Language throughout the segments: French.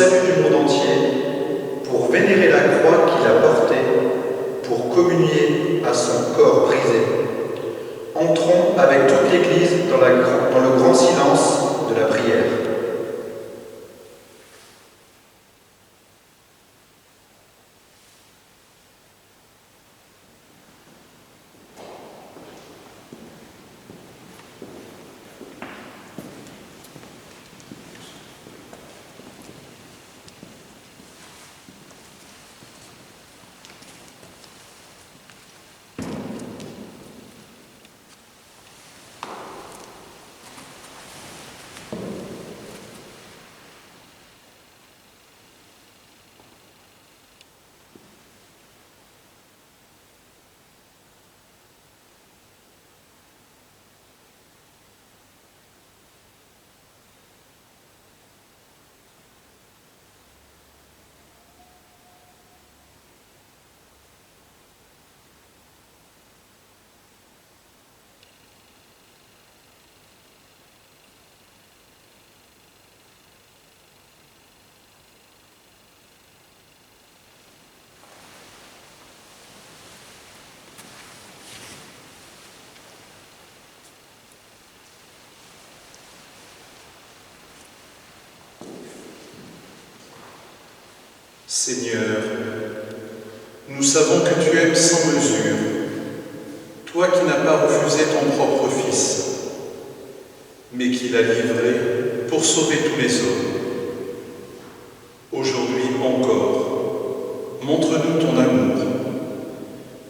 salut du monde entier, pour vénérer la croix qu'il a portée, pour communier à son corps brisé. Entrons avec toute l'Église dans le grand silence de la prière. Seigneur, nous savons que tu aimes sans mesure, toi qui n'as pas refusé ton propre Fils, mais qui l'as livré pour sauver tous les hommes. Aujourd'hui encore, montre-nous ton amour,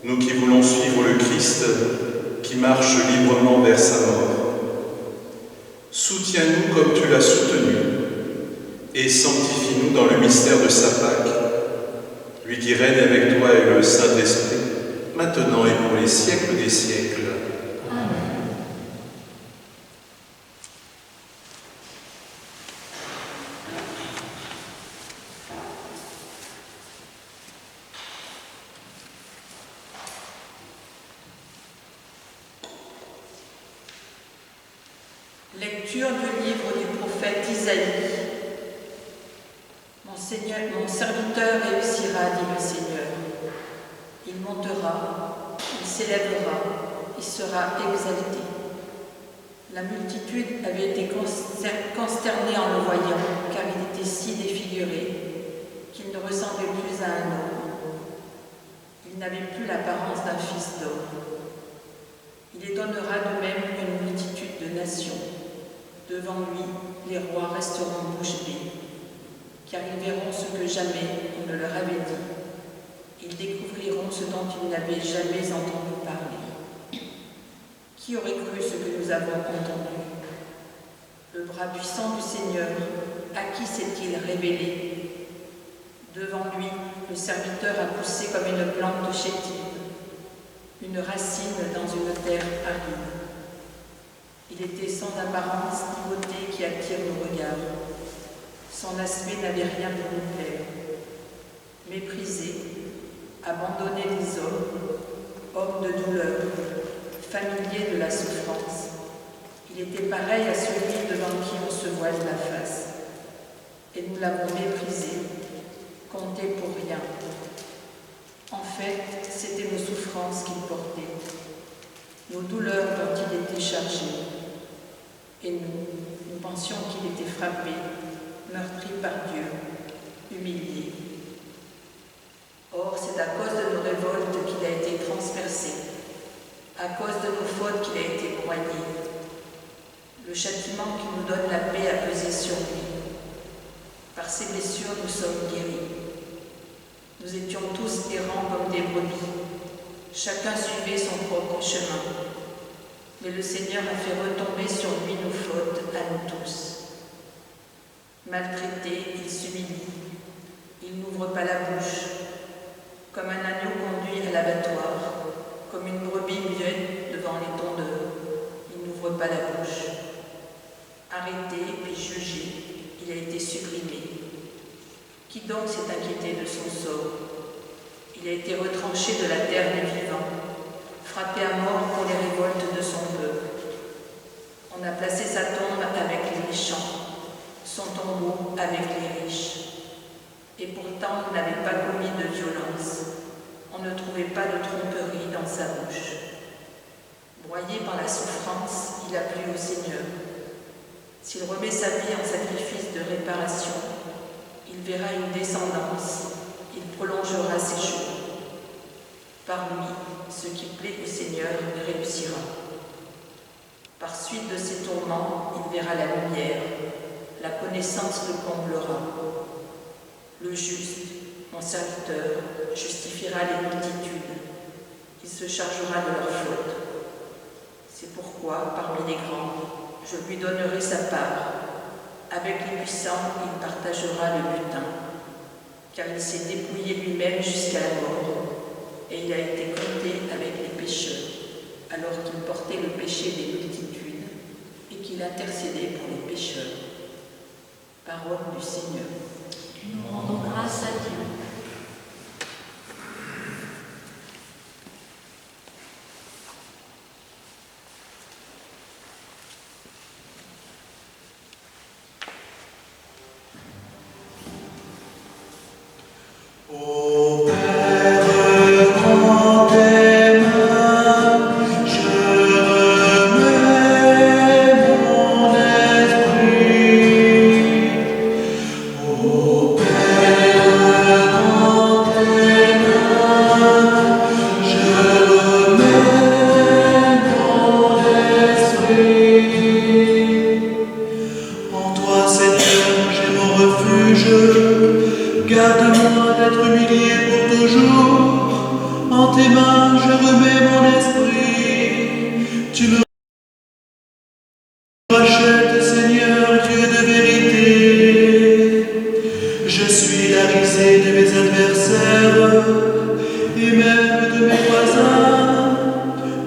nous qui voulons suivre le Christ, qui marche librement vers sa mort. Soutiens-nous comme tu l'as soutenu, et sanctifie-nous dans le mystère de sa Pâque, lui qui règne avec toi et le Saint-Esprit, maintenant et pour les siècles des siècles. Amen. Lecture du livre du prophète Isaïe. Mon serviteur réussira, dit le Seigneur. Il montera, il s'élèvera, il sera exalté. La multitude avait été consternée en le voyant, car il était si défiguré qu'il ne ressemblait plus à un homme. Il n'avait plus l'apparence d'un fils d'homme. Il étonnera de même une multitude de nations. Devant lui, les rois resteront bouche bée, car ils verront ce que jamais on ne leur avait dit. Ils découvriront ce dont ils n'avaient jamais entendu parler. Qui aurait cru ce que nous avons entendu? Le bras puissant du Seigneur, à qui s'est-il révélé? Devant lui, le serviteur a poussé comme une plante chétive, une racine dans une terre aride. Il était sans apparence ni beauté qui attire nos regards. Son aspect n'avait rien pour nous plaire. Méprisé, abandonné des hommes, homme de douleur, familier de la souffrance, il était pareil à celui devant qui on se voile la face. Et nous l'avons méprisé, compté pour rien. En fait, c'était nos souffrances qu'il portait, nos douleurs dont il était chargé. Et nous pensions qu'il était frappé, meurtri par Dieu, humilié. Or, c'est à cause de nos révoltes qu'il a été transpercé, à cause de nos fautes qu'il a été broyé. Le châtiment qui nous donne la paix a pesé sur lui. Par ses blessures, nous sommes guéris. Nous étions tous errants comme des brebis. Chacun suivait son propre chemin. Mais le Seigneur a fait retomber sur lui nos fautes à nous tous. Maltraité, il s'humilie. Il n'ouvre pas la bouche. Comme un agneau conduit à l'abattoir, comme une brebis muette devant les tondeurs, il n'ouvre pas la bouche. Arrêté puis jugé, il a été supprimé. Qui donc s'est inquiété de son sort? Il a été retranché de la terre des vivants, frappé à mort pour les révoltes de son peuple. On a placé sa tombe avec les méchants, son tombeau avec les riches. et pourtant il n'avait pas commis de violence. On ne trouvait pas de tromperie dans sa bouche. Broyé par la souffrance, il a plu au Seigneur. S'il remet sa vie en sacrifice de réparation, il verra une descendance, il prolongera ses jours. Par lui, ce qui plaît au Seigneur réussira. Par suite de ses tourments, il verra la lumière, la connaissance le comblera. Le juste, mon serviteur, justifiera les multitudes, il se chargera de leurs fautes. C'est pourquoi, parmi les grands, je lui donnerai sa part. Avec les puissants, il partagera le butin, car il s'est dépouillé lui-même jusqu'à la mort, et il a été compté avec les pécheurs, alors qu'il portait le péché des multitudes et qu'il intercédait pour les pécheurs. Parole du Seigneur. Nous rendons grâce à Dieu. Ô Père, en tes mains, je remets mon esprit. Ô Père, en tes mains, je remets mon esprit. En toi, Seigneur, j'ai mon refuge. Garde-moi d'être humilié pour toujours. En tes mains, je remets mon esprit. Tu me rachètes, Seigneur, Dieu de vérité. Je suis la risée de mes adversaires et même de mes voisins.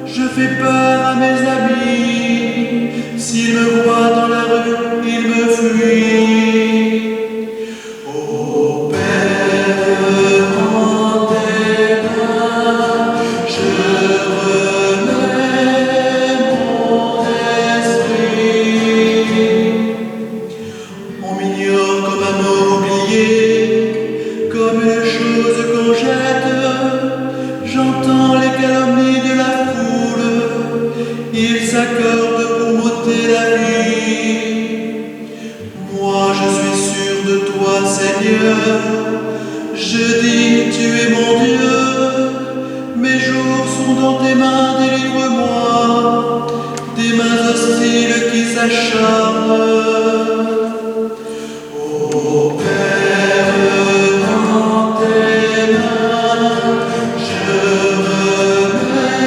Je fais peur à mes amis. S'ils me voient dans la rue, ils me fuient. Ô Père, en tes mains, je remets mon esprit. On m'ignore comme un mort oublié, comme une chose qu'on jette. J'entends les calomnies de la foule, ils s'accordent pour m'ôter la vie. Moi je suis sûr de toi, Seigneur, je dis tu es mon Dieu, mes jours sont dans tes mains, délivre-moi des mains hostiles qui s'acharnent. Ô Père, en tes mains, je remets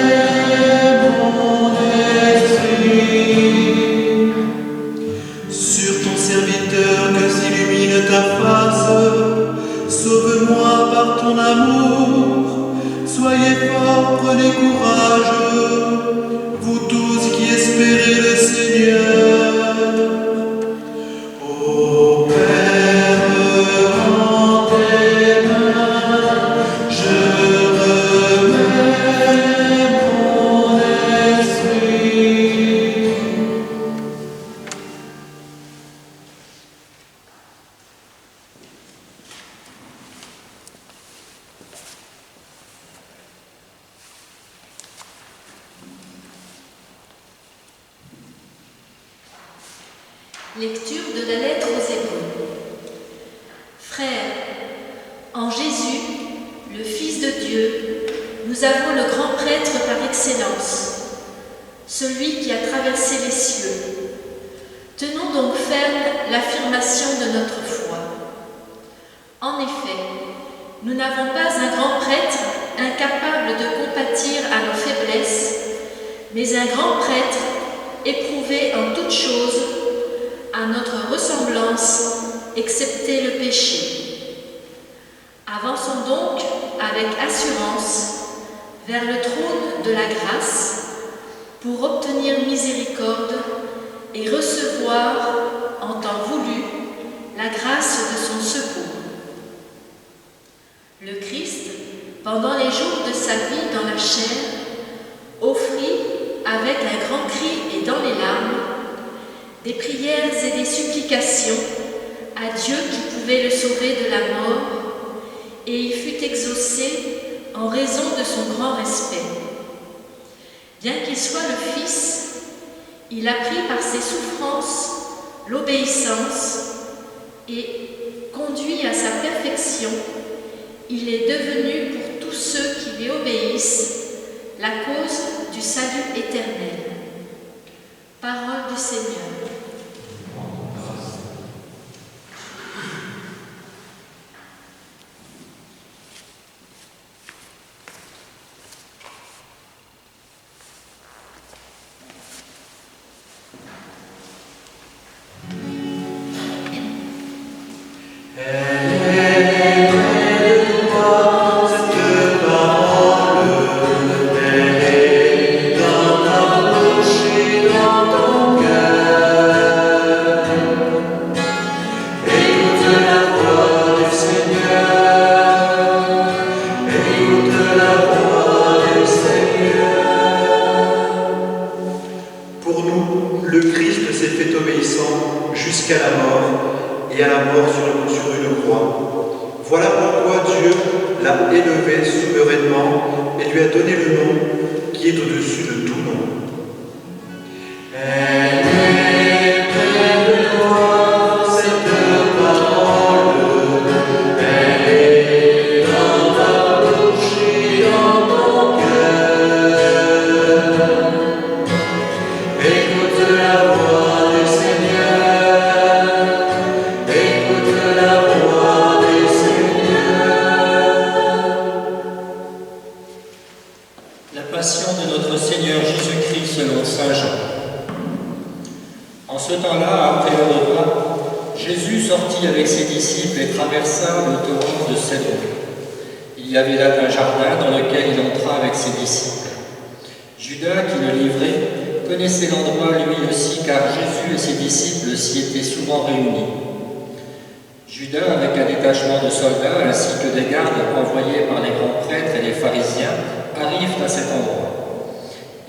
mon esprit. Sur ton serviteur que s'illumine ta face, sauve-moi par ton amour. Soyez forts, prenez courage, vous tous qui espérez le Seigneur. Ô Père, en tes mains, je remets mon esprit. Lecture de la lettre aux Hébreux. Frères, en Jésus, le Fils de Dieu, nous avons le grand prêtre par excellence, celui qui a traversé les cieux. Tenons donc ferme l'affirmation de notre foi. En effet, nous n'avons pas un grand prêtre incapable de compatir à nos faiblesses, mais un grand prêtre éprouvé en toutes choses, à notre ressemblance, excepté le péché. Avançons donc avec assurance vers le trône de la grâce pour obtenir miséricorde et recevoir, en temps voulu, la grâce de son secours. Le Christ, pendant les jours de sa vie dans la chair, offrit, avec un grand cri et dans les larmes, des prières et des supplications à Dieu qui pouvait pouvait le sauver de la mort, et il fut exaucé en raison de son grand respect. Bien qu'il soit le Fils, il apprit par ses souffrances l'obéissance et, conduit à sa perfection, il est devenu pour tous ceux qui lui obéissent la cause du salut éternel. Parole du Seigneur.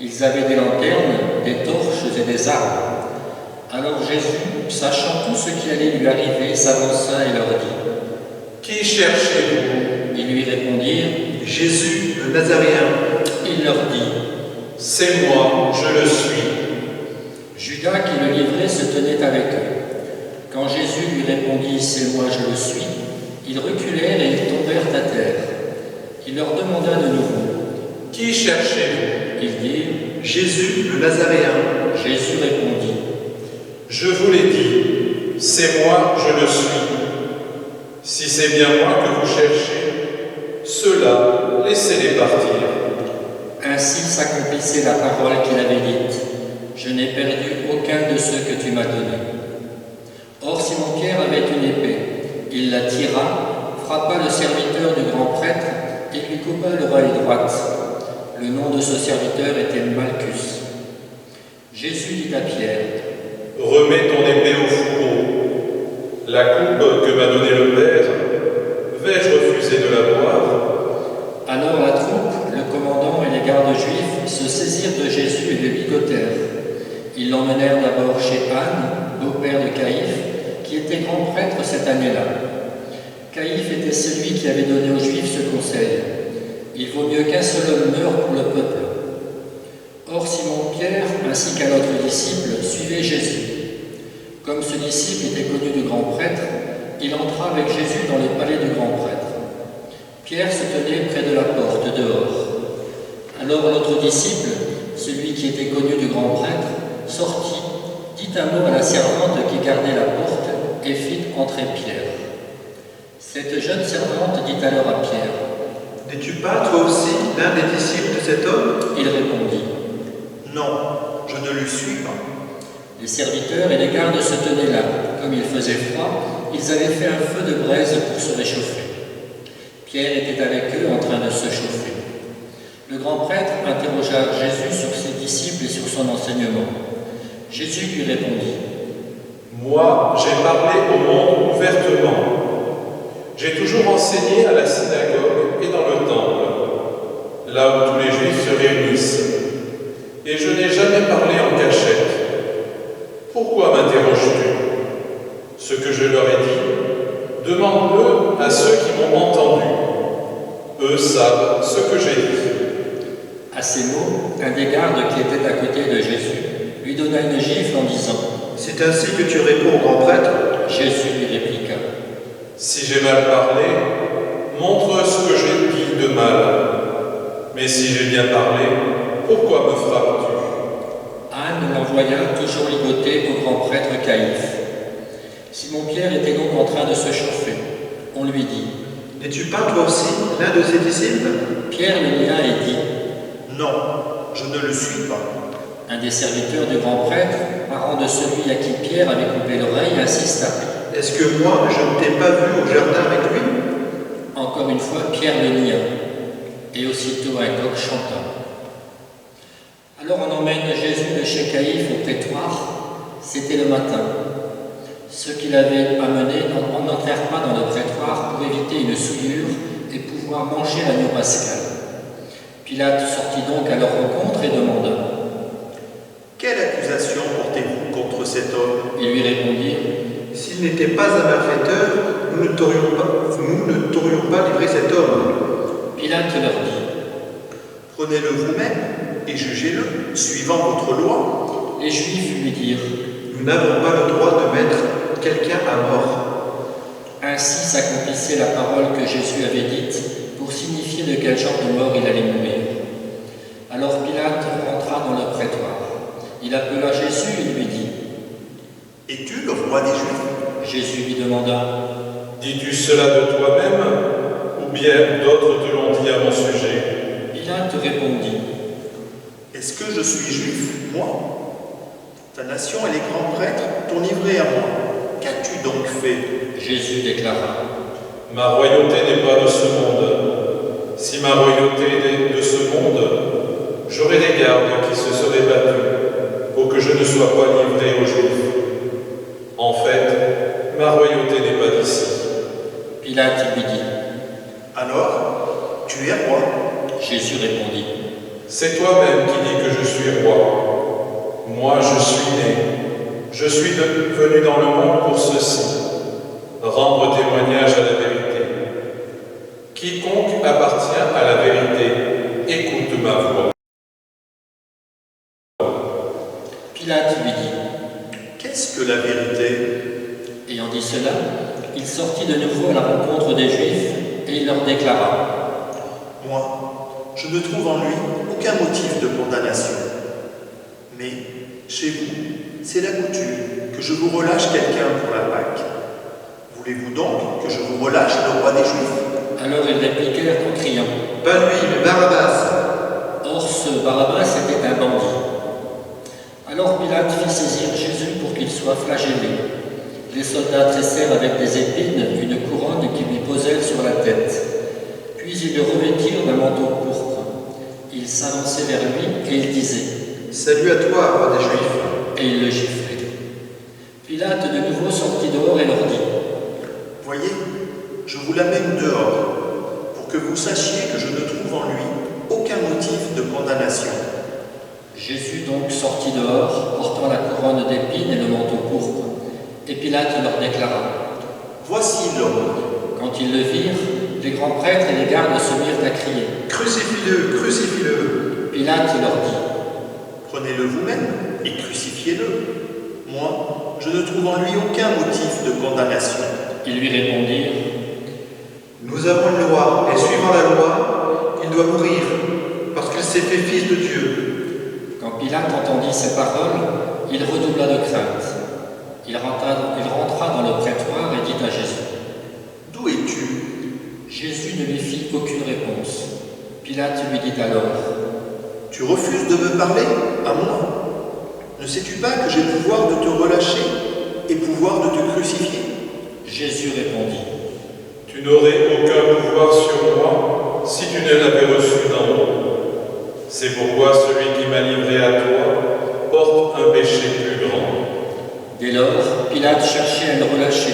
Ils avaient des lanternes, des torches et des armes. Alors Jésus, sachant tout ce qui allait lui arriver, s'avança et leur dit : Qui cherchez-vous ? Ils lui répondirent : Jésus, le Nazaréen. Il leur dit : C'est moi, je le suis. Judas qui le livrait se tenait avec eux. Quand Jésus lui répondit : C'est moi, je le suis, ils reculèrent et ils tombèrent à terre. Il leur demanda de nouveau : Qui cherchez-vous ? Ils dirent : Jésus, le Nazaréen. Jésus répondit : Je vous l'ai dit, c'est moi, je le suis. Si c'est bien moi que vous cherchez, ceux-là, laissez-les partir. Ainsi s'accomplissait la parole qu'il avait dite : Je n'ai perdu aucun de ceux que tu m'as donnés. Or Simon-Pierre avait une épée. Il la tira, frappa le serviteur du grand prêtre et lui coupa l'oreille droite. Le nom de ce serviteur était Malchus. Jésus dit à Pierre : Remets ton épée au fourreau. La coupe que m'a donnée le Père, vais-je refuser de la boire ? Alors la troupe, le commandant et les gardes juifs se saisirent de Jésus et le ligotèrent. Ils l'emmenèrent d'abord chez Anne, beau-père de Caïphe, qui était grand prêtre cette année-là. Caïphe était celui qui avait donné aux Juifs ce conseil : il vaut mieux qu'un seul homme meure pour le peuple. Or Simon-Pierre, ainsi qu'un autre disciple, suivait Jésus. Comme ce disciple était connu du grand prêtre, il entra avec Jésus dans le palais du grand prêtre. Pierre se tenait près de la porte, dehors. Alors l'autre disciple, celui qui était connu du grand prêtre, sortit, dit un mot à la servante qui gardait la porte et fit entrer Pierre. Cette jeune servante dit alors à Pierre : N'es-tu pas, toi aussi, l'un des disciples de cet homme ? Il répondit : Non, je ne lui suis pas. Les serviteurs et les gardes se tenaient là. Comme il faisait froid, ils avaient fait un feu de braise pour se réchauffer. Pierre était avec eux en train de se chauffer. Le grand prêtre interrogea Jésus sur ses disciples et sur son enseignement. Jésus lui répondit : Moi, j'ai parlé au monde ouvertement. J'ai toujours enseigné à la synagogue et dans le temple, là où tous les Juifs se réunissent. Et je n'ai jamais parlé en cachette. Pourquoi m'interroges-tu ? Ce que je leur ai dit, de Demande-le à ceux qui m'ont entendu. Eux savent ce que j'ai dit. À ces mots, un des gardes qui était à côté de Jésus lui donna une gifle en disant « C'est ainsi que tu réponds au grand prêtre? » Jésus lui répliqua « Si j'ai mal parlé, montre ce que j'ai dit de mal. Mais si j'ai bien parlé, pourquoi me frappes-tu » Anne l'envoya toujours ligoter au grand prêtre Caïphe. Simon-Pierre était donc en train de se chauffer. On lui dit « N'es-tu pas toi aussi l'un de ses disciples ?» Pierre le nia et dit Non, je ne le suis pas. Un des serviteurs du grand prêtre, parent de celui à qui Pierre avait coupé l'oreille, insista. « Est-ce que moi, je ne t'ai pas vu au jardin avec lui ?» Encore une fois, Pierre le nia. Et aussitôt un coq chanta. Alors on emmène Jésus de chez Caïphe au prétoire. C'était le matin. Ceux qui l'avaient amené n'entrèrent pas dans le prétoire pour éviter une souillure et pouvoir manger l'agneau pascal. Pilate sortit donc à leur rencontre et demanda « Quelle accusation portez-vous contre cet homme ?» Ils lui répondirent « S'il n'était pas un malfaiteur, nous ne t'aurions pas livré cet homme. » Pilate leur dit « Prenez-le vous-même et jugez-le, suivant votre loi. » Les Juifs lui dirent « Nous n'avons pas le droit de mettre quelqu'un à mort. » Ainsi s'accomplissait la parole que Jésus avait dite pour signifier de quel genre de mort il allait mourir. Alors Pilate rentra dans le prétoire. Il appela Jésus et lui dit « Es-tu le roi des Juifs ?» Jésus lui demanda « Dis-tu cela de toi-même, ou bien d'autres te l'ont dit à mon sujet » Pilate répondit « Est-ce que je suis juif, moi ? Ta nation et les grands prêtres t'ont livré à moi. Qu'as-tu donc fait ?» Jésus déclara Ma royauté n'est pas de ce monde. Si ma royauté est de ce monde, j'aurais des gardes qui se seraient battus pour que je ne sois pas livré aux Juifs. En fait, ma royauté n'est pas d'ici. Pilate lui dit Alors, tu es roi. Jésus répondit C'est toi-même qui dis que je suis roi. Moi, je suis né. Je suis venu dans le monde pour ceci, rendre témoignage à la vérité. Quiconque appartient à la vérité, écoute ma voix. Pilate lui dit Qu'est-ce que la vérité ? Ayant dit cela, il sortit de nouveau à la rencontre des Juifs et il leur déclara Moi, je ne trouve en lui aucun motif de condamnation. Mais, chez vous, c'est la coutume que je vous relâche quelqu'un pour la Pâque. Voulez-vous donc que je vous relâche le roi des Juifs ? Alors ils répliquèrent en criant Pas lui, mais Barabbas. Or ce Barabbas était un bandit. Alors Pilate fit saisir Jésus pour qu'il soit flagellé. Les soldats tressèrent avec des épines une couronne qui lui posèrent sur la tête. Puis ils le revêtirent d'un manteau pourpre. Ils s'avançaient vers lui et ils disaient Salut à toi, roi des Juifs. Et ils le giflaient. Pilate de nouveau sortit dehors et leur dit Voyez, je vous l'amène dehors, pour que vous sachiez que je ne trouve en lui aucun motif de condamnation. Jésus donc sortit dehors, portant la couronne d'épines et le manteau pourpre. Et Pilate leur déclara Voici l'homme. Quand ils le virent, les grands prêtres et les gardes se mirent à crier. Crucifie-le, crucifie-le. Pilate leur dit Prenez-le vous-même et crucifiez-le. Moi, je ne trouve en lui aucun motif de condamnation. Ils lui répondirent Nous avons une loi, et suivant la loi, il doit mourir, parce qu'il s'est fait fils de Dieu. Quand Pilate entendit ces paroles, il redoubla de crainte. Il rentra dans le prétoire et dit à Jésus D'où es-tu ? Jésus ne lui fit aucune réponse. Pilate lui dit alors Tu refuses de me parler, à moi ? Ne sais-tu pas que j'ai pouvoir de te relâcher et pouvoir de te crucifier ? Jésus répondit Tu n'aurais aucun pouvoir sur moi si tu ne l'avais reçu d'en haut. C'est pourquoi celui qui m'a livré à toi porte un péché plus grand. Dès lors, Pilate cherchait à le relâcher,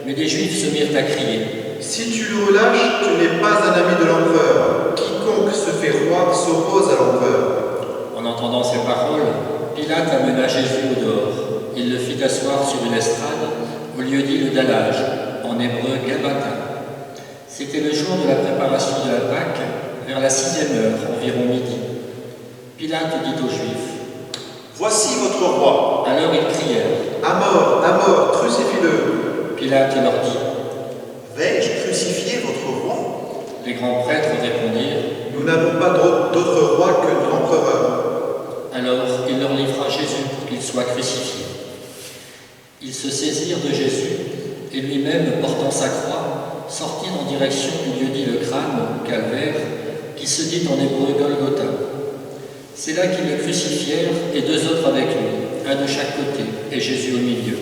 mais des Juifs se mirent à crier Si tu le relâches, tu n'es pas un ami de l'empereur. Quiconque se fait roi s'oppose à l'empereur. En entendant ces paroles, Pilate amena Jésus au dehors. Il le fit asseoir sur une estrade, au lieu dit le dallage, en hébreu Gabbatha. C'était le jour de la préparation de la Pâque, vers la 6e heure, environ midi. Pilate dit aux Juifs: « Voici votre roi !» Alors ils crièrent: À mort, crucifie-le !» Pilate leur dit: Vais-je crucifier votre roi? Les grands prêtres répondirent: Nous n'avons pas d'autre roi que l'empereur. Alors il leur livra Jésus pour qu'il soit crucifié. Ils se saisirent de Jésus, et lui-même, portant sa croix, sortit en direction du lieu dit le crâne, ou calvaire, qui se dit en hébreu Golgotha. C'est là qu'ils le crucifièrent, et 2 autres avec lui, un de chaque côté, et Jésus au milieu.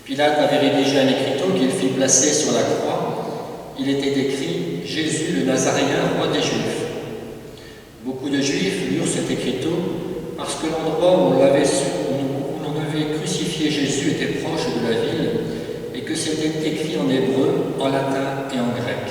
Pilate avait rédigé un écriteau qu'il fit placer sur la croix. Il était écrit « Jésus le Nazaréen, roi des Juifs ». Beaucoup de Juifs lurent cet écriteau parce que l'endroit où l'on avait crucifié Jésus était proche de la ville et que c'était écrit en hébreu, en latin et en grec.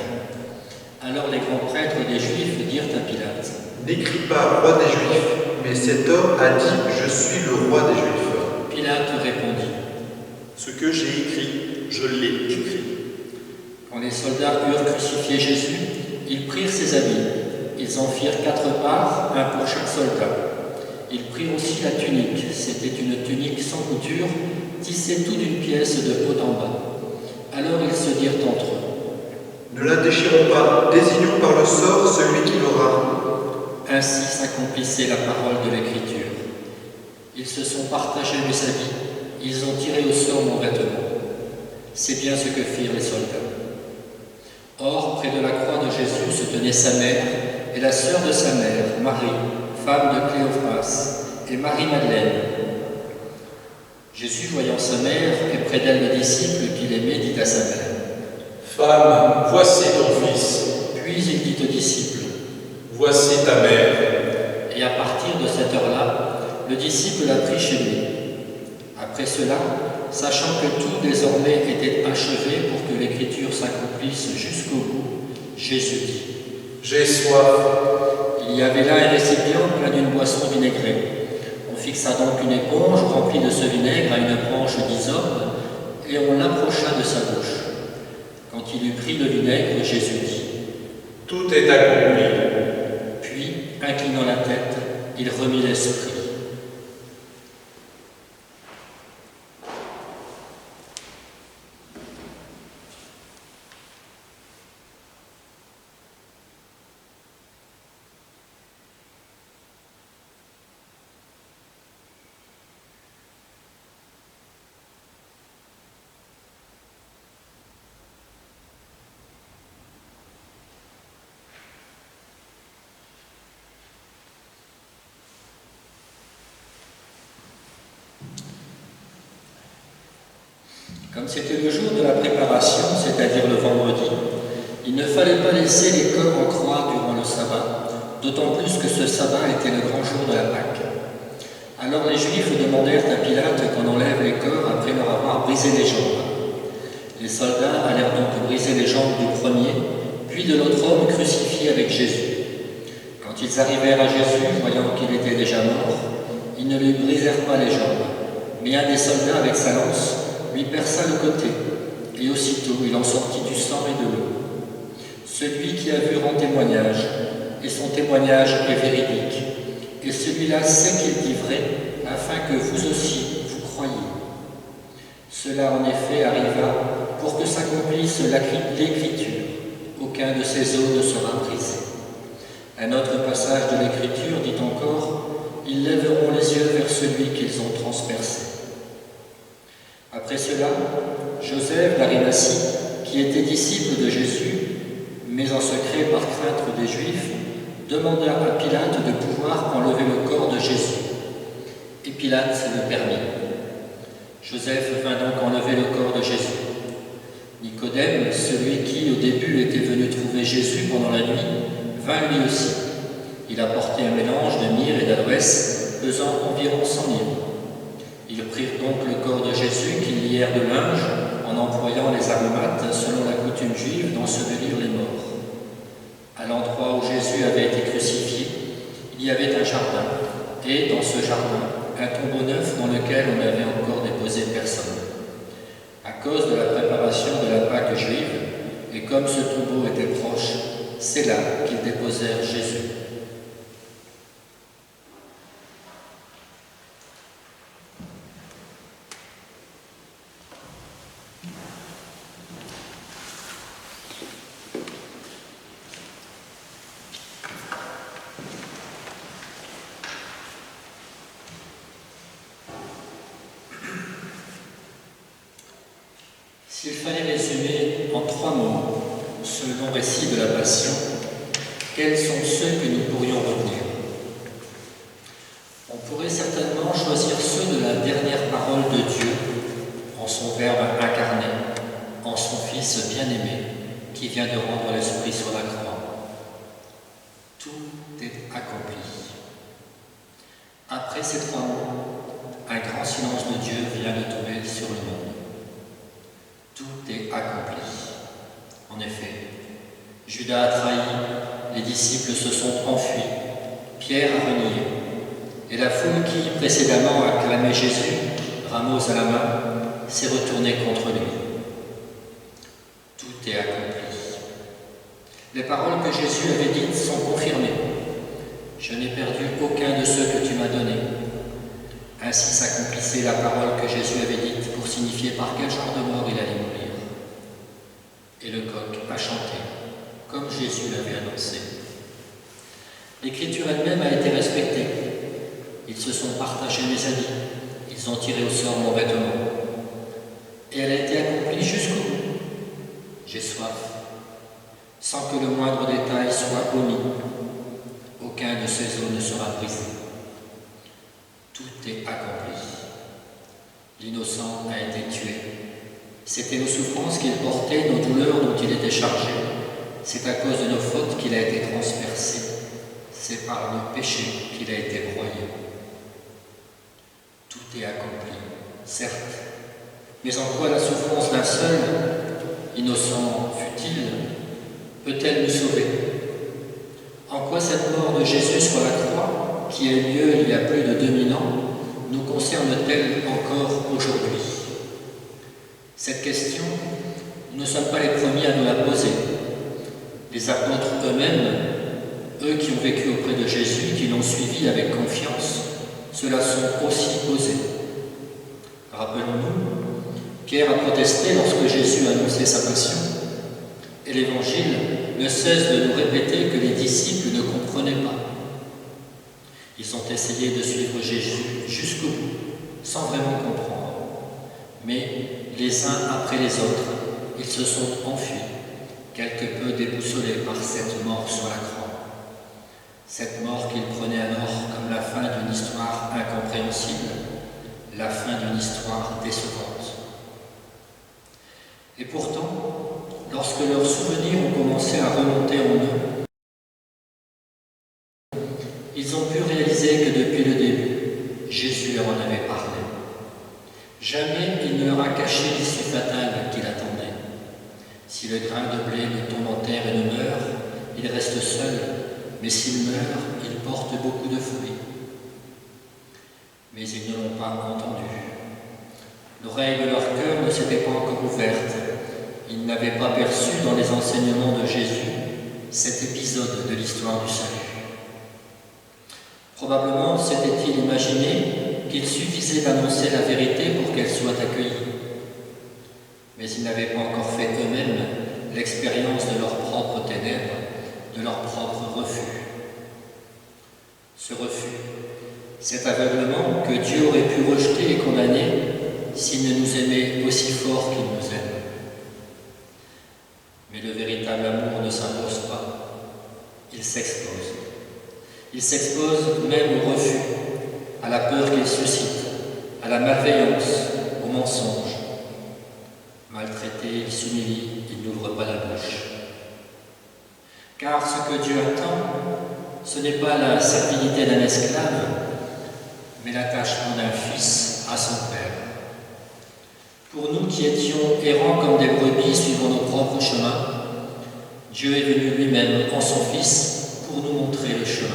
Alors les grands prêtres des Juifs dirent à Pilate: « N'écris pas roi des Juifs, mais cet homme a dit « Je suis le roi des Juifs ». Pilate répondit: « Ce que j'ai écrit, je l'ai écrit. » Quand les soldats eurent crucifié Jésus, ils prirent ses habits. Ils en firent 4 parts, un pour chaque soldat. Ils prirent aussi la tunique. C'était une tunique sans couture, tissée tout d'une pièce de haut en bas. Alors ils se dirent entre eux: Ne la déchirons pas, désignons par le sort celui qui l'aura. Ainsi s'accomplissait la parole de l'Écriture. Ils se sont partagés mes habits, ils ont tiré au sort mon vêtement. C'est bien ce que firent les soldats. Or, près de la croix de Jésus se tenait sa mère et la sœur de sa mère, Marie, femme de Cléophas, et Marie-Madeleine. Jésus, voyant sa mère et près d'elle le disciple qu'il aimait, dit à sa mère: Femme, voici ton fils. Puis il dit au disciple: Voici ta mère. Et à partir de cette heure-là, le disciple l'a pris chez lui. Après cela, sachant que tout désormais était achevé pour que l'écriture s'accomplisse jusqu'au bout, Jésus dit: J'ai soif. Il y avait là un récipient plein d'une boisson vinaigrée. On fixa donc une éponge remplie de ce vinaigre à une branche d'hysope et on l'approcha de sa bouche. Quand il eut pris le vinaigre, Jésus dit: Tout est accompli. Puis, inclinant la tête, il remit l'esprit. Comme c'était le jour de la préparation, c'est-à-dire le vendredi, il ne fallait pas laisser les corps en croix durant le sabbat, d'autant plus que ce sabbat était le grand jour de la Pâque. Alors les Juifs demandèrent à Pilate qu'on enlève les corps après leur avoir brisé les jambes. Les soldats allèrent donc briser les jambes du premier, puis de l'autre homme crucifié avec Jésus. Quand ils arrivèrent à Jésus, voyant qu'il était déjà mort, ils ne lui brisèrent pas les jambes, mais un des soldats avec sa lance lui perça le côté, et aussitôt il en sortit du sang et de l'eau. Celui qui a vu rend témoignage, et son témoignage est véridique, et celui-là sait qu'il dit vrai, afin que vous aussi vous croyiez. Cela en effet arriva pour que s'accomplisse l'Écriture. Aucun de ces os ne sera brisé. Un autre passage de l'Écriture dit encore: ils lèveront les yeux vers celui qu'ils ont transpercé. Après cela, Joseph d'Arimathie, qui était disciple de Jésus, mais en secret par crainte des Juifs, demanda à Pilate de pouvoir enlever le corps de Jésus. Et Pilate le permit. Joseph vint donc enlever le corps de Jésus. Nicodème, celui qui au début était venu trouver Jésus pendant la nuit, vint lui aussi. Il apportait un mélange de myrrhe et d'aloès pesant environ 100 livres. Ils prirent donc le corps de Jésus qu'ils lièrent de linge en employant les aromates selon la coutume juive d'ensevelir les morts. À l'endroit où Jésus avait été crucifié, il y avait un jardin, et dans ce jardin, un tombeau neuf dans lequel on n'avait encore déposé personne. À cause de la préparation de la Pâque juive, et comme comme ce tombeau était proche, c'est là qu'ils déposèrent Jésus. S'il fallait résumer en 3 mots ce long récit de la Passion, quels sont ceux que nous pourrions retenir? On pourrait certainement choisir ceux de la dernière parole de Dieu, en son Verbe incarné, en son Fils bien-aimé, qui vient de rendre l'Esprit sur la croix. Tout est accompli. Après ces 3 mots, un grand silence de Dieu vient de tomber sur le monde. Tout est accompli. En effet, Judas a trahi, les disciples se sont enfuis, Pierre a renié, et la foule qui précédemment acclamait Jésus, rameaux à la main, s'est retournée contre lui. Tout est accompli. Les paroles que Jésus avait dites sont confirmées. Je n'ai perdu aucun de ceux que tu m'as donnés. Ainsi s'accomplissait la parole que Jésus avait dite pour signifier par quel genre de mort il allait mourir. Et le coq a chanté, comme Jésus l'avait annoncé. L'écriture elle-même a été respectée. Ils se sont partagés mes habits, ils ont tiré au sort mon vêtement. Et elle a été accomplie jusqu'au bout. J'ai soif, sans que le moindre détail soit omis. Aucun de ces os ne sera brisé. Tout est accompli. L'innocent a été tué. C'était nos souffrances qu'il portait, nos douleurs dont il était chargé. C'est à cause de nos fautes qu'il a été transpercé. C'est par nos péchés qu'il a été broyé. Tout est accompli, certes. Mais en quoi la souffrance d'un seul, innocent fut-il, peut-elle nous sauver? En quoi cette mort de Jésus sur la croix, qui a eu lieu il y a plus de 2000 ans, nous concerne-t-elle encore aujourd'hui? Cette question, nous ne sommes pas les premiers à nous la poser. Les apôtres eux-mêmes, eux qui ont vécu auprès de Jésus, qui l'ont suivi avec confiance, se la sont aussi posés. Rappelons-nous, Pierre a protesté lorsque Jésus a annoncé sa passion, et l'Évangile ne cesse de nous répéter que les disciples ne comprenaient pas. Ils ont essayé de suivre Jésus jusqu'au bout, sans vraiment comprendre. Mais les uns après les autres, ils se sont enfuis, quelque peu déboussolés par cette mort sur la croix. Cette mort qu'ils prenaient alors comme la fin d'une histoire incompréhensible, la fin d'une histoire décevante. Et pourtant, lorsque leurs souvenirs ont commencé à remonter en eux, ils ont pu réaliser que depuis le début, Jésus leur en avait parlé. Jamais il ne leur a caché l'issue fatale qu'il attendait. Si le grain de blé ne tombe en terre et ne meurt, il reste seul, mais s'il meurt, il porte beaucoup de fruits. Mais ils ne l'ont pas entendu. L'oreille de leur cœur ne s'était pas encore ouverte. Ils n'avaient pas perçu dans les enseignements de Jésus cet épisode de l'histoire du salut. Probablement s'était-il imaginé qu'il suffisait d'annoncer la vérité pour qu'elle soit accueillie. Mais ils n'avaient pas encore fait eux-mêmes l'expérience de leurs propres ténèbres, de leur propre refus. Ce refus, cet aveuglement que Dieu aurait pu rejeter et condamner s'il ne nous aimait aussi fort qu'il nous aime. Mais le véritable amour ne s'impose pas, il s'expose. Il s'expose même au refus, à la peur qu'il suscite, à la malveillance, au mensonge. Maltraité, il s'humilie, il n'ouvre pas la bouche. Car ce que Dieu attend, ce n'est pas la servilité d'un esclave, mais l'attachement d'un fils à son Père. Pour nous qui étions errants comme des brebis suivant nos propres chemins, Dieu est venu lui-même en son Fils pour nous montrer le chemin.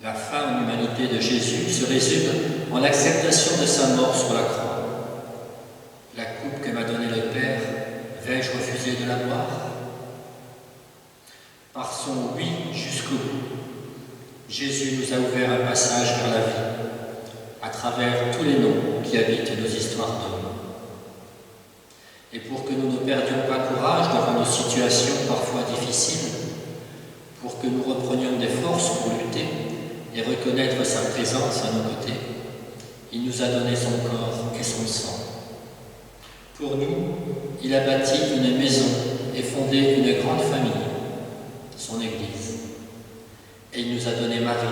La fin en humanité de Jésus se résume en l'acceptation de sa mort sur la croix. La coupe que m'a donnée le Père, Vais-je refuser de la gloire? Par son oui jusqu'au bout, Jésus nous a ouvert un passage vers la vie, à travers tous les noms qui habitent nos histoires d'hommes. Et pour que nous ne perdions pas courage devant nos situations parfois difficiles, pour que nous reprenions des forces pour lutter et reconnaître sa présence à nos côtés, il nous a donné son corps et son sang. Pour nous, il a bâti une maison et fondé une grande famille, son Église. Et il nous a donné Marie,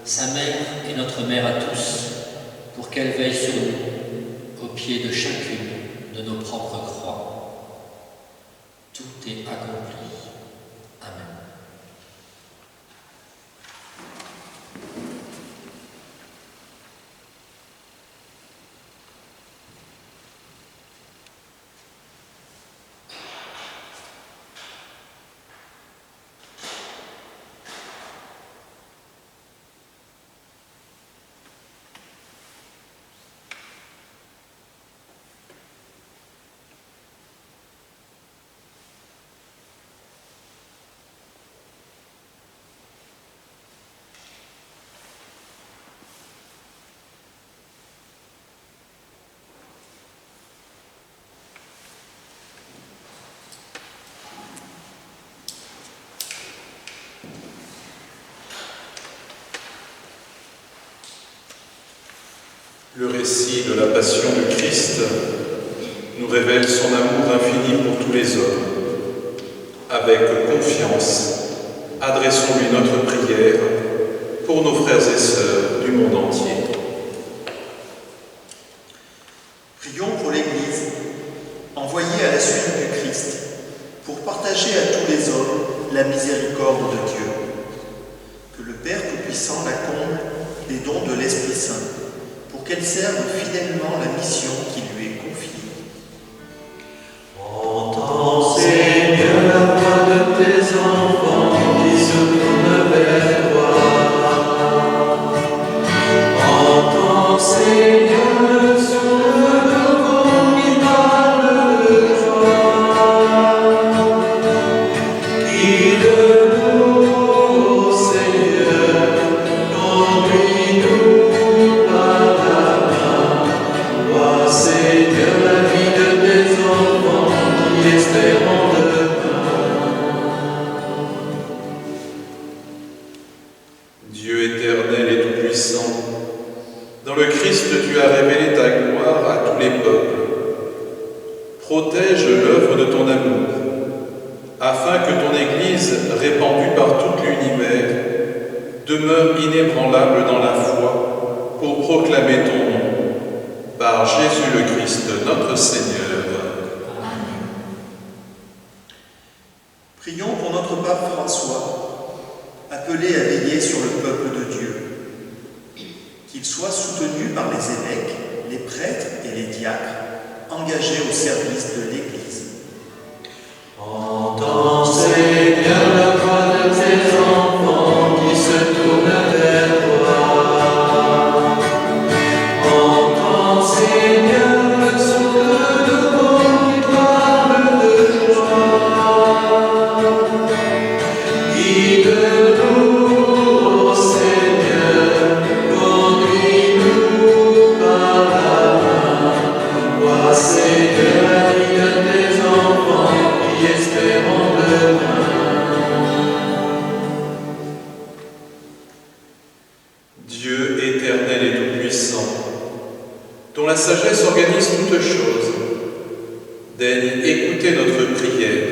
sa mère et notre mère à tous, pour qu'elle veille sur nous, au pied de chacune de nos propres croix. Tout est accompli. Amen. Le récit de la passion du Christ nous révèle son amour infini pour tous les hommes. Avec confiance, adressons-lui notre prière pour nos frères et sœurs du monde entier. Prions pour l'Église, envoyée à la suite du Christ, pour partager à tous les hommes la miséricorde de Dieu. Que le Père Tout-Puissant la comble des dons de l'Esprit Saint, pour qu'elle serve fidèlement la mission qui lui est confiée. Entends, Seigneur, la voix de tes enfants qui se tournent vers toi. Entends, Seigneur, le son de leur voix qui parle de toi. Guide-nous, Seigneur, conduis-nous par la main. Vois, Seigneur, la vie de tes enfants qui espèrent en demain. Dieu éternel et tout-puissant, dans le Christ tu as révélé ta gloire à tous les peuples. Protège l'œuvre de ton amour, afin que ton Église, répandue par tout l'univers, demeure inébranlable dans la foi pour proclamer ton nom, par Jésus le Christ, notre Seigneur. Prions pour notre pape François, appelé à veiller sur le peuple de Dieu. Qu'il soit soutenu par les évêques, les prêtres et les diacres, engagés au service de l'Église. Entends, Seigneur, la voix de tes enfants qui se tournent vers toi. Entends, Seigneur, le son de leur voix qui parle de joie. Guide-nous, Seigneur, conduis-nous par la main. Vois, Seigneur, la vie de tes enfants qui espèrent en demain. Dieu éternel et tout-puissant, dont la sagesse organise toutes choses, daigne écouter notre prière.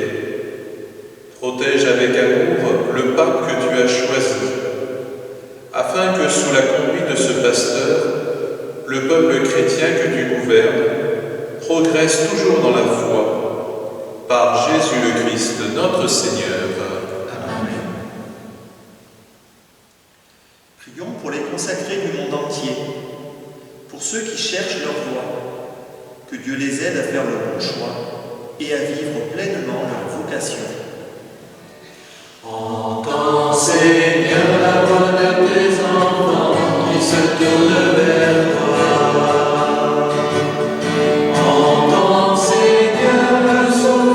Protège avec amour le pape que tu as choisi, afin que sous la conduite de ce pasteur, le peuple chrétien que tu gouvernes progresse toujours dans la foi, par Jésus le Christ, notre Seigneur. Amen. Prions pour les consacrés du monde entier, pour ceux qui cherchent leur voie, que Dieu les aide à faire le bon choix et à vivre pleinement leur vocation. Entends, Seigneur, la voix de tes enfants qui se tournent vers toi. Entends, Seigneur, le son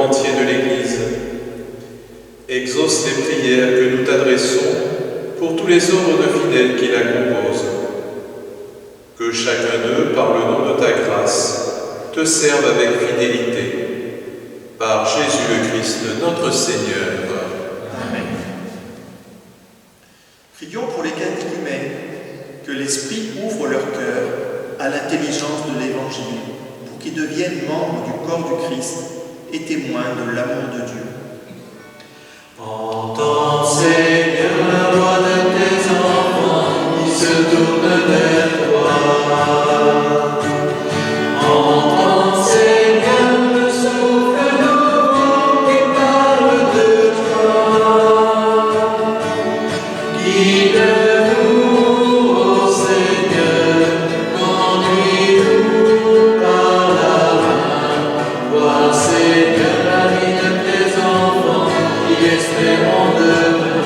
entier de l'Église. Exauce les prières que nous t'adressons pour tous les ordres de fidèles qui la composent. Que chacun d'eux, par le nom de ta grâce, te serve avec fidélité. Par Jésus le Christ, notre Seigneur. Amen. Prions pour les catéchumènes, que l'Esprit ouvre leur cœur à l'intelligence de l'Évangile, pour qu'ils deviennent membres du corps du Christ et témoins de l'amour de Dieu. Entends, Seigneur, la voix de tes enfants qui se tournent vers toi. Entends, Seigneur, le souffle nouveau qui parle de toi. Guide-nous, ô Seigneur, conduis-nous par la main. Vois, Seigneur, la vie de tes enfants qui espérons demain.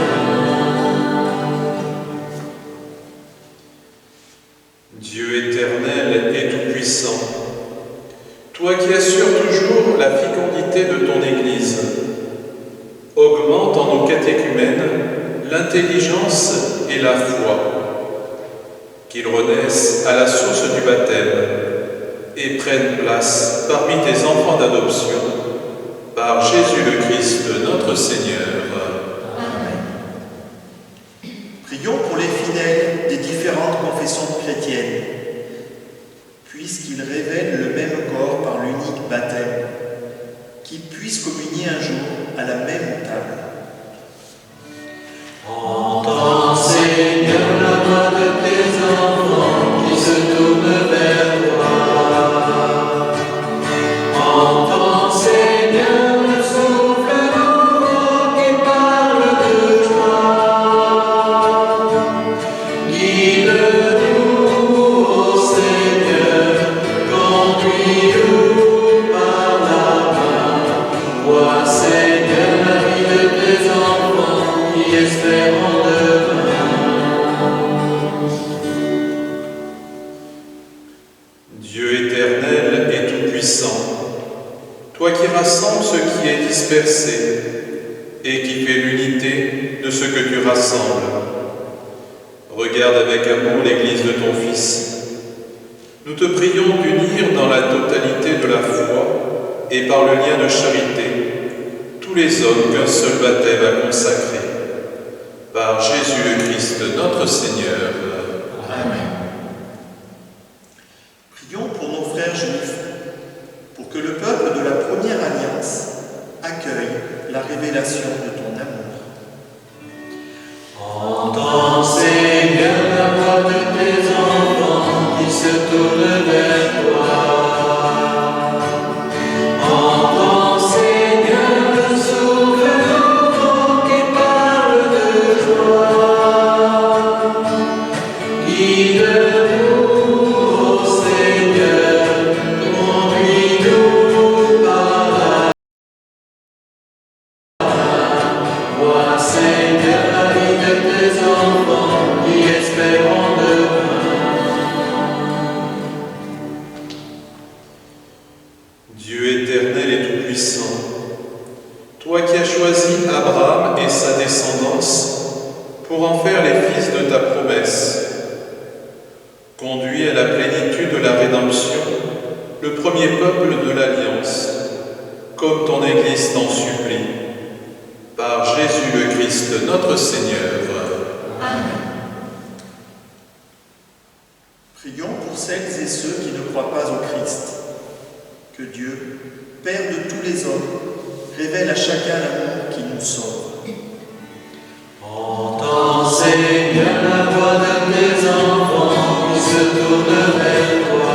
Dieu éternel et tout-puissant, toi qui assures toujours la fécondité de ton Église, augmente en nos catéchumènes l'intelligence et la foi, qu'ils renaissent à la source du baptême et prennent place parmi tes enfants d'adoption, par Jésus le Christ, notre Seigneur. Prions pour les fidèles des différentes confessions chrétiennes, puisqu'ils révèlent le même corps par l'unique baptême, qu'ils puissent communier un jour à la même table. Entends, Seigneur, la voix de tes enfants qui se tournent vers toi. Entends, Seigneur, le souffle nouveau qui parle de toi. Guide-nous, ô Seigneur, conduis-nous par la main. Vois, Seigneur, la vie de tes enfants qui espérons demain. Dieu éternel et tout-puissant, toi qui rassembles ce qui est dispersé et qui fais l'unité de ce que tu rassembles, regarde avec amour l'Église de ton Fils. Nous te prions d'unir dans la totalité de la foi et par le lien de charité tous les hommes qu'un seul baptême a consacrés. Par Jésus le Christ, notre Seigneur. Amen. Prions pour nos frères juifs, pour que le peuple de la première alliance accueille la révélation de ton amour. Entends, Seigneur, la voix de tes enfants qui se tournent vers toi. Entends, Seigneur, le souffle nouveau qui parle de toi. Guide-nous, ô Seigneur, conduis-nous par la main. Vois, Seigneur, la vie de tes enfants qui espérons demain. Dieu éternel et tout-puissant, toi qui as choisi Abraham et sa descendance pour en faire les fils de ta promesse, conduis à la plénitude de la rédemption le premier peuple de l'Alliance, comme ton Église t'en supplie, par Jésus le Christ, notre Seigneur. Amen. Prions pour celles et ceux qui ne croient pas au Christ. Que Dieu, Père de tous les hommes, révèle à chacun l'amour qui nous sauve. Entends, Seigneur, la voix de tes enfants qui se tournent vers toi.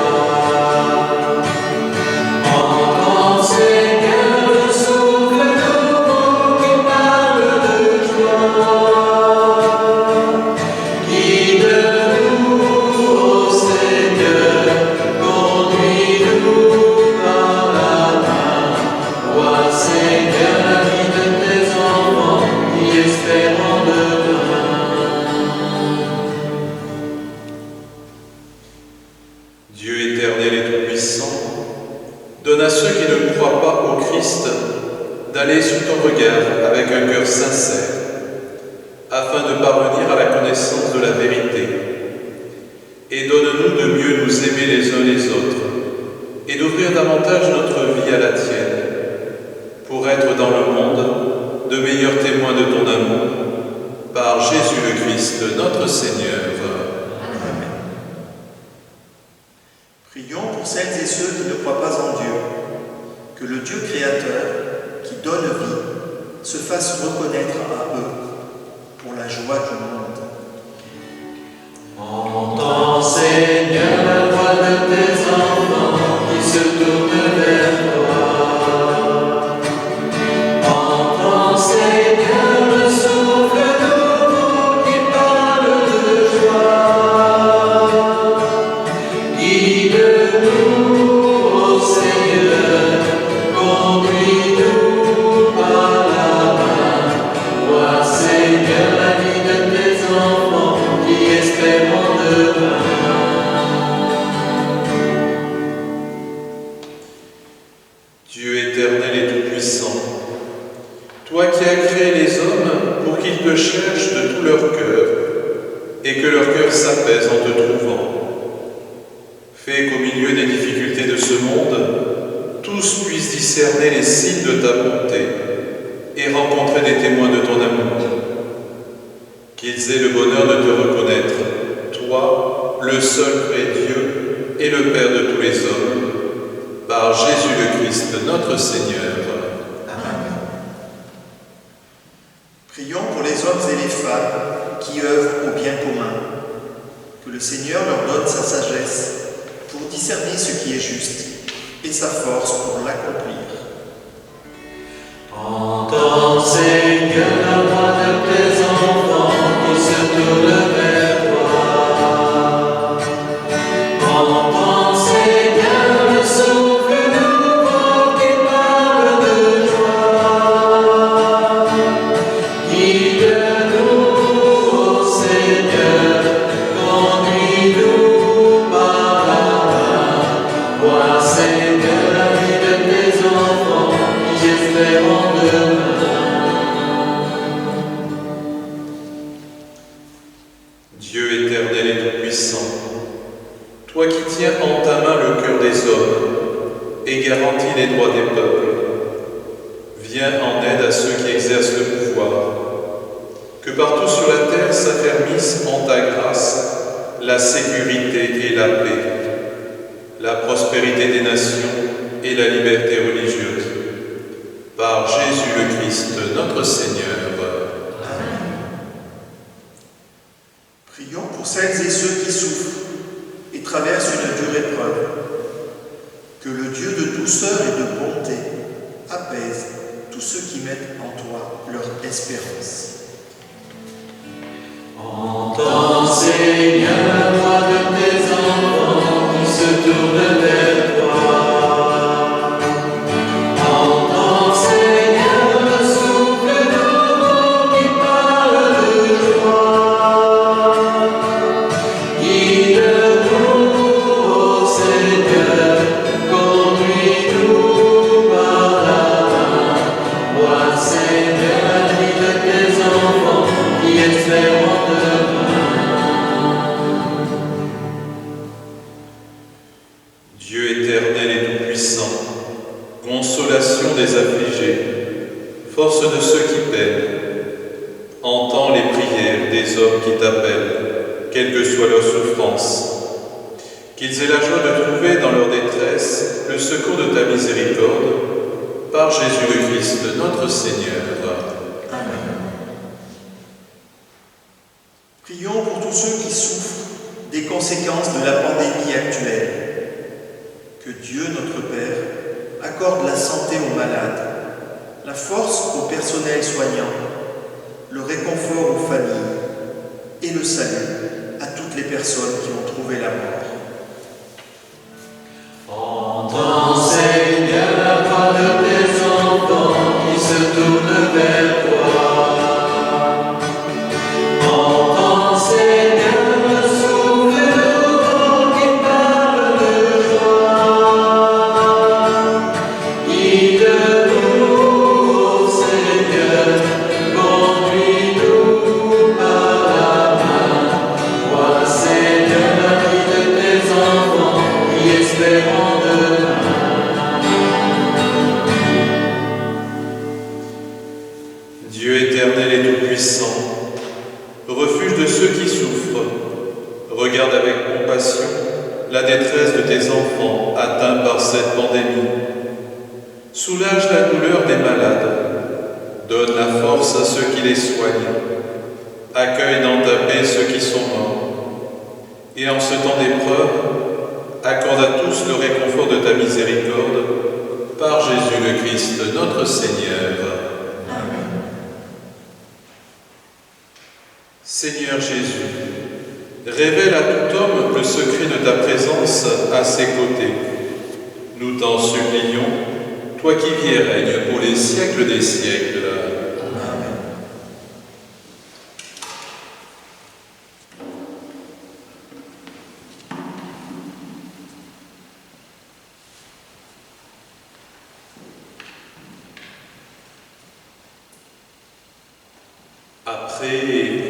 Entends, Seigneur, le souffle nouveau qui parle de toi. Guide-nous, ô Seigneur, conduis-nous par la main. Vois, Seigneur, la vie de tes enfants qui espérons demain. Dieu éternel et tout-puissant, donne à ceux qui ne croient pas au Christ d'aller sous ton regard avec un cœur sincère, afin de parvenir à la connaissance de la vérité. Et donne-nous de mieux nous aimer les uns les autres, et d'ouvrir davantage notre vie à la tienne, pour être dans le monde de meilleurs témoins de ton amour, par Jésus le Christ, notre Seigneur. Amen. Prions pour celles et ceux qui ne croient pas en Dieu, que le Dieu créateur, qui donne vie, se fasse reconnaître à eux, pour la joie du monde. Entends, Seigneur, la voix de tes enfants qui se tournent vers toi. Entends, Seigneur, le souffle nouveau qui parle de joie. Guide-nous, ô Seigneur, conduis-nous par la main. Vois, Seigneur, la vie de tes enfants qui espèrent demain. Dieu éternel et tout-puissant, toi qui as créé les hommes pour qu'ils te cherchent de tout leur cœur et que leur cœur s'apaise en te trouvant, fais qu'au milieu des difficultés de ce monde, tous puissent discerner les signes de ta bonté et rencontrer des témoins de ton amour. Qu'ils aient le bonheur de te reconnaître, toi, le seul vrai Dieu et le Père de tous les hommes, par Jésus le Christ, notre Seigneur. Amen. Prions pour les hommes et les femmes qui œuvrent au bien commun. Que le Seigneur leur donne sa sagesse pour discerner ce qui est juste et sa force pour l'accomplir. Entends, Seigneur, la voix de tes enfants qui se tournent vers toi. Entends, Seigneur, le souffle nouveau qui parle de joie. Guide-nous, ô Seigneur, conduis-nous par la main. Vois, Seigneur, la vie de tes enfants qui espèrent demain. Dieu éternel et tout-puissant, toi qui tiens en ta main le cœur des hommes et garantis les droits des peuples, viens en aide à ceux qui exercent le pouvoir, que partout sur la terre s'affermissent en ta grâce la sécurité et la paix, la prospérité des nations et la liberté religieuse. Par Jésus le Christ, notre Seigneur. Prions pour celles et ceux qui souffrent et traversent une dure épreuve. Que le Dieu de douceur et de bonté apaise tous ceux qui mettent en toi leur espérance. Entends, Seigneur, la voix de tes enfants qui se tournent vers toi. Entends, Seigneur, le souffle nouveau qui parle de joie. Guide-nous, ô Seigneur, conduis-nous par la main. Vois, Seigneur, la vie de tes enfants qui espèrent Dieu éternel et tout-puissant, consolation des affligés, force de ceux qui peinent, entends les prières des hommes qui t'appellent, quelle que soit leur souffrance, qu'ils aient la joie de trouver dans leur détresse le secours de ta miséricorde, par Jésus le Christ, notre Seigneur. Amen. Prions pour tous ceux qui souffrent des conséquences de la pandémie actuelle. Que Dieu, notre Père, accorde la santé aux malades, la force au personnel soignant, le réconfort aux familles et le salut à toutes les personnes qui ont trouvé la mort. Entends, Seigneur, la voix de tes enfants qui se tournent vers toi. Entends, Seigneur, le souffle nouveau qui parle de joie. Guide-nous, Dieu éternel et tout-puissant, refuge de ceux qui souffrent, regarde avec compassion la détresse de tes enfants atteints par cette pandémie. Soulage la douleur des malades, donne la force à ceux qui les soignent, accueille dans ta paix ceux qui sont morts, et en ce temps d'épreuve, accorde à tous le réconfort de ta miséricorde, par Jésus le Christ, notre Seigneur. Amen. Seigneur Jésus, révèle à tout homme le secret de ta présence à ses côtés. Nous t'en supplions, toi qui vis et règnes pour les siècles des siècles. Amen. Après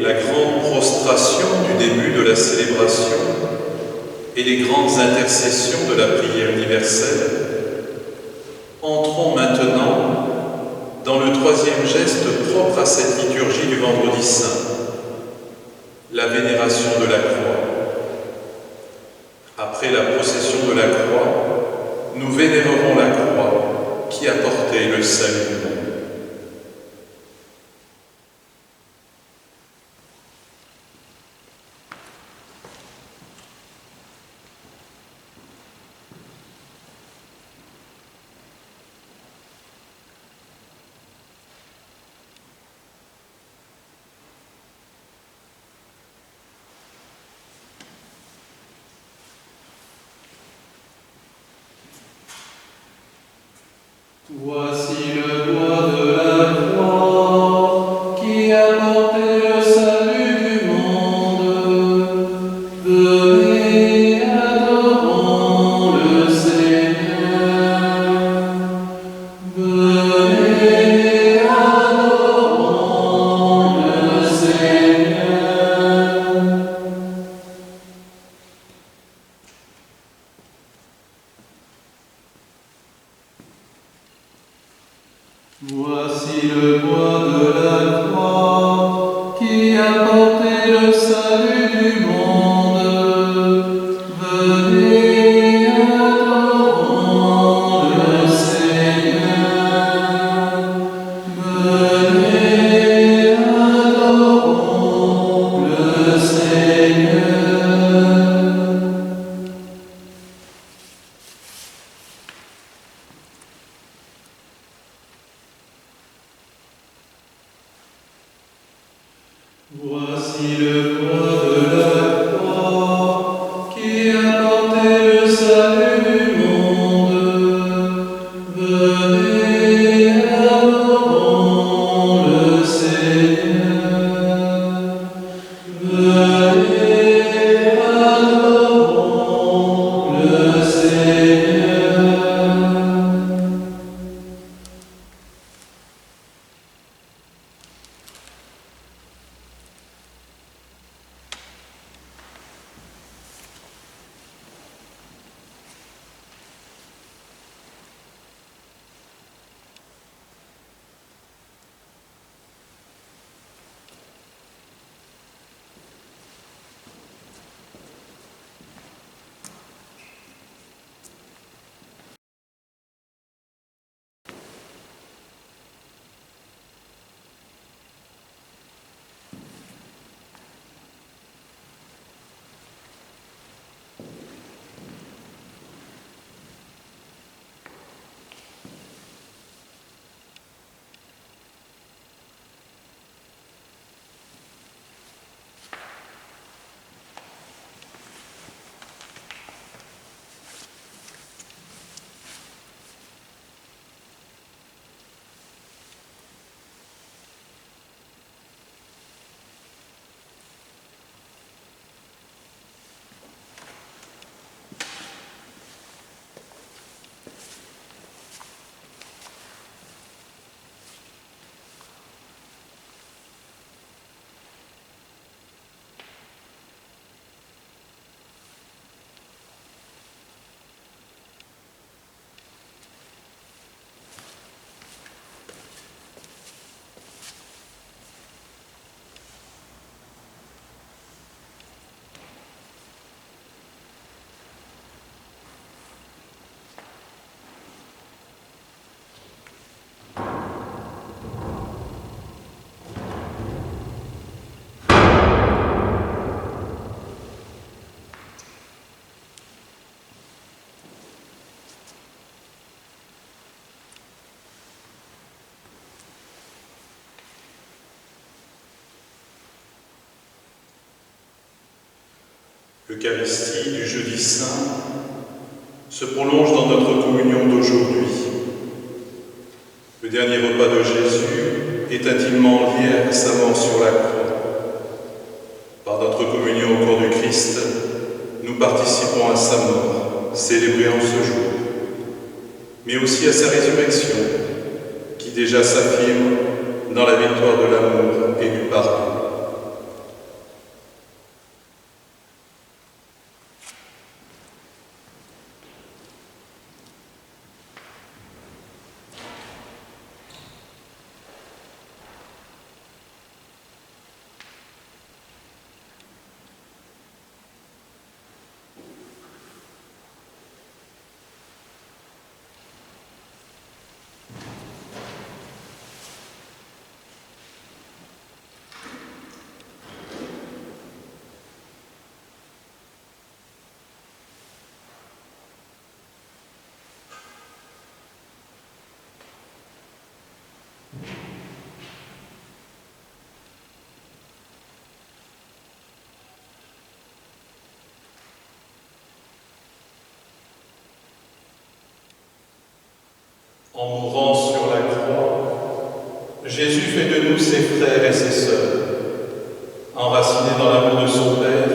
la grande prostration du début de la célébration et les grandes intercessions de la prière universelle, entrons maintenant dans le troisième geste propre à cette liturgie du Vendredi Saint, la vénération de la croix. Après la procession de la croix, nous vénérerons la croix qui a porté le salut du monde. Voici le bois de la croix qui a porté le salut du monde. Venez, adorons le Seigneur. Venez, adorons le Seigneur. Voici le bois de la croix qui a porté le salut du monde. Venez, adorons le Seigneur. Venez, adorons le Seigneur. Voici le bois de la croix qui a porté le salut du monde. Venez, adorons le Seigneur. Venez, adorons le Seigneur. L'Eucharistie du jeudi saint se prolonge dans notre communion d'aujourd'hui. Le dernier repas de Jésus est intimement lié à sa mort sur la croix. Par notre communion au corps du Christ, nous participons à sa mort, célébrée en ce jour, mais aussi à sa résurrection, qui déjà s'affirme dans la victoire de l'amour et du pardon. En mourant sur la croix, Jésus fait de nous ses frères et ses sœurs. Enracinés dans l'amour de son Père,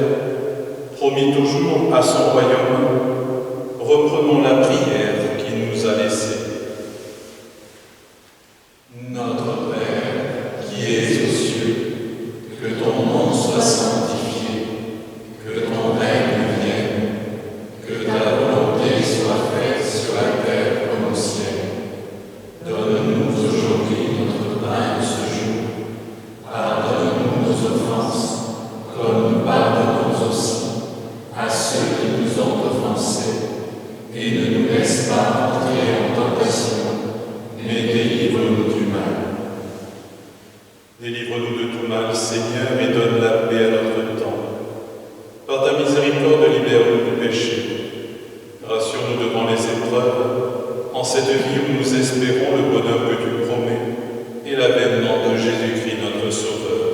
promis toujours à son royaume, reprenons la prière qu'il nous a laissée. Notre Père, qui es aux cieux, que ton nom soit sanctifié, que ton règne vienne, que ta volonté soit faite sur la terre comme au ciel. Donne-nous aujourd'hui notre pain de ce jour. Pardonne-nous nos offenses, comme nous pardonnons aussi à ceux qui nous ont offensés. Et ne nous laisse pas entrer en tentation, mais délivre-nous du mal. Délivre-nous de tout mal, Seigneur, et donne la paix à notre temps. Par ta miséricorde, libère-nous du péché. Rassure-nous devant les épreuves, en cette vie où nous espérons le bonheur que tu promets et l'avènement de Jésus-Christ notre Sauveur.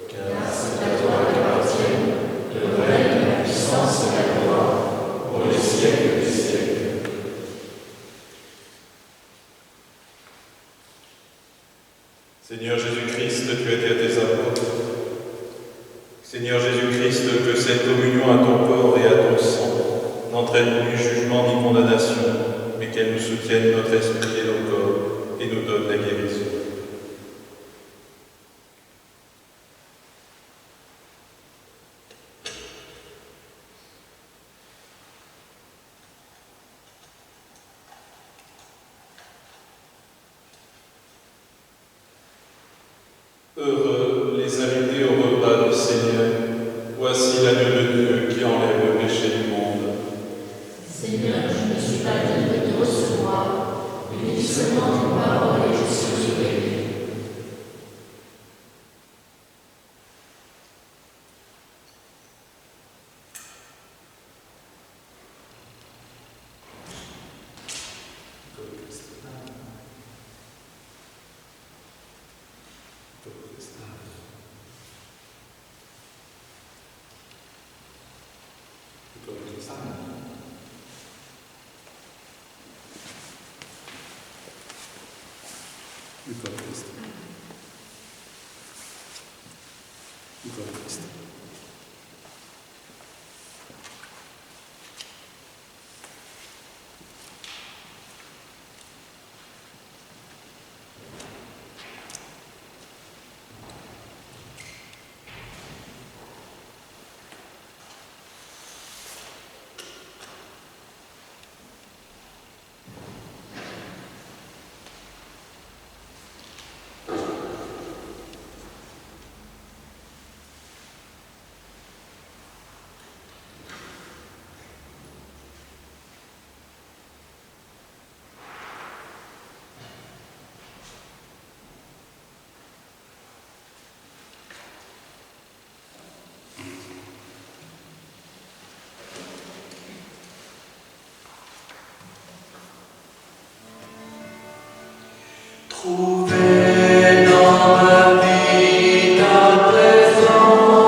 Car c'est à toi qu'appartiennent le règne, la puissance et la gloire pour les siècles des siècles. Seigneur Jésus-Christ, tu as dit à tes apôtres, Seigneur Jésus-Christ, que cette communion à ton corps et à ton sang n'entraîne ni jugement ni condamnation, mais qu'elle nous soutienne notre esprit et nos corps et nous donne la guérison. Heureux les invités au repas du Seigneur, voici l'agneau de Dieu qui enlève le péché du monde. Seigneur, je ne suis pas digne de te recevoir, mais dis seulement une parole et je serai guéri. Trouvez dans ma vie ta présence,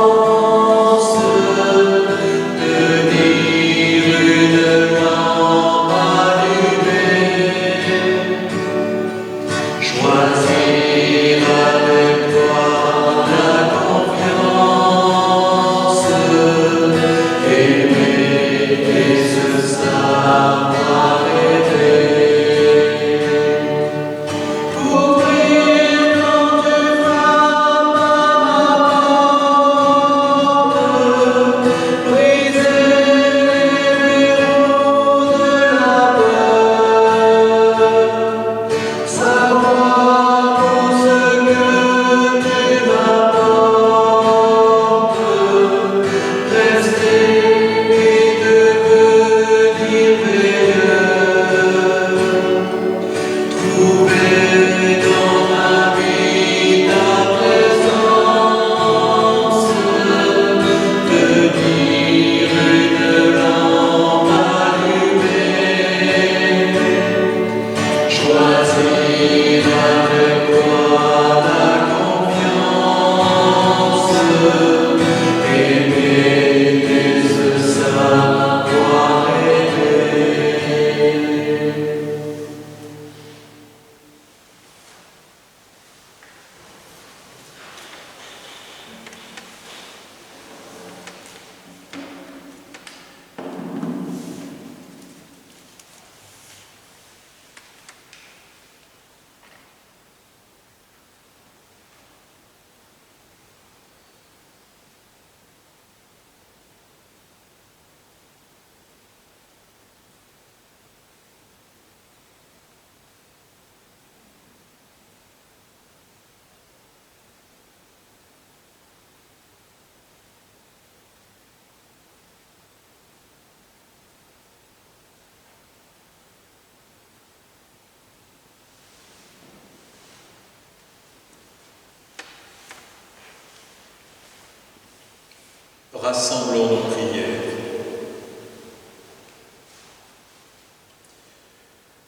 Rassemblons nos prières.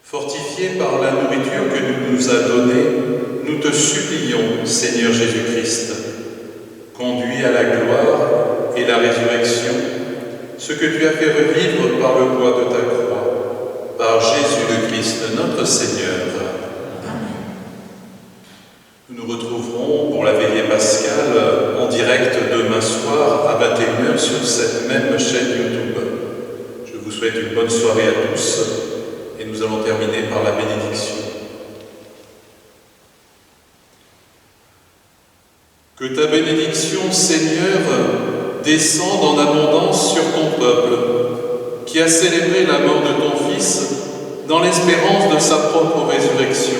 Fortifiés par la nourriture que tu nous as donnée, nous te supplions, Seigneur Jésus-Christ, conduis à la gloire et la résurrection, ce que tu as fait revivre par le poids de ta croix, par Jésus le Christ, notre Seigneur. Nous nous retrouverons pour la veillée pascale en direct demain soir à 21h sur cette même chaîne YouTube. Je vous souhaite une bonne soirée à tous et nous allons terminer par la bénédiction. Que ta bénédiction, Seigneur, descende en abondance sur ton peuple, qui a célébré la mort de ton Fils dans l'espérance de sa propre résurrection.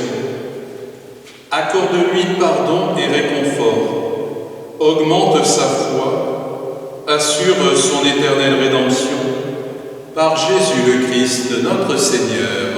Accorde-lui pardon et réconfort, augmente sa foi, assure son éternelle rédemption, par Jésus le Christ, notre Seigneur.